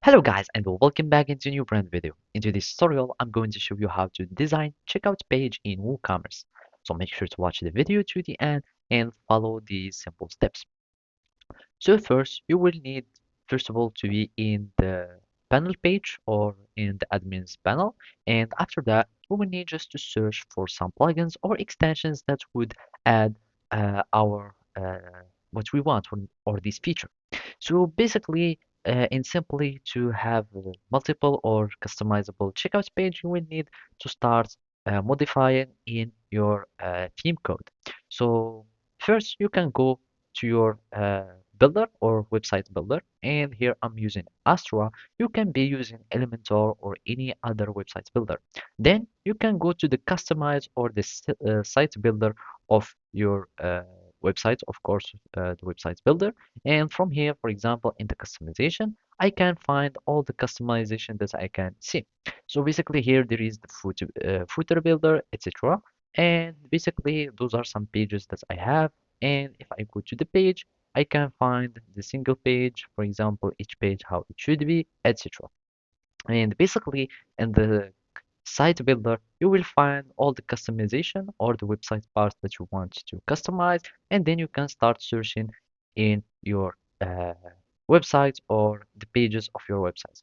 Hello guys and welcome back into a new brand video. In this tutorial, I'm going to show you how to design checkout page in WooCommerce. So make sure to watch the video to the end and follow these simple steps. So first, you will need, first of all, to be in the panel page or in the admin's panel. And after that, we will need just to search for some plugins or extensions that would add our what we want or this feature. So basically, in simply to have multiple or customizable checkout page, you will need to start modifying in your theme code. So first, you can go to your builder or website builder, and here I'm using Astra. You can be using Elementor or any other website builder. Then you can go to the customize or the site builder of your website, of course, the website builder. And from here, for example, in the customization, I can find all the customization that I can see. So basically here there is the footer builder, etc. And basically those are some pages that I have. And if I go to the page, I can find the single page, for example, each page, how it should be, etc. And basically in the site builder, you will find all the customization or the website parts that you want to customize, and then you can start searching in your uh, website or the pages of your website.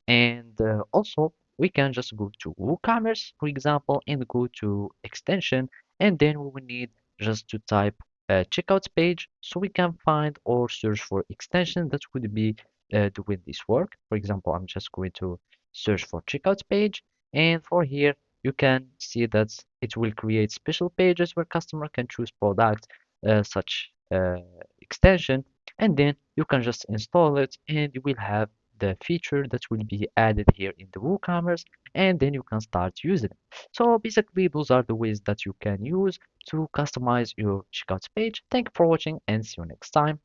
And also, we can just go to WooCommerce, for example, and go to extension, and then we will need just to type a checkout page so we can find or search for extension that would be doing this work. For example, I'm just going to search for checkout page, and for here, you can see that it will create special pages where customer can choose products such extension, and then you can just install it, and you will have the feature that will be added here in the WooCommerce, and then you can start using it. So basically, those are the ways that you can use to customize your checkout page. Thank you for watching and see you next time.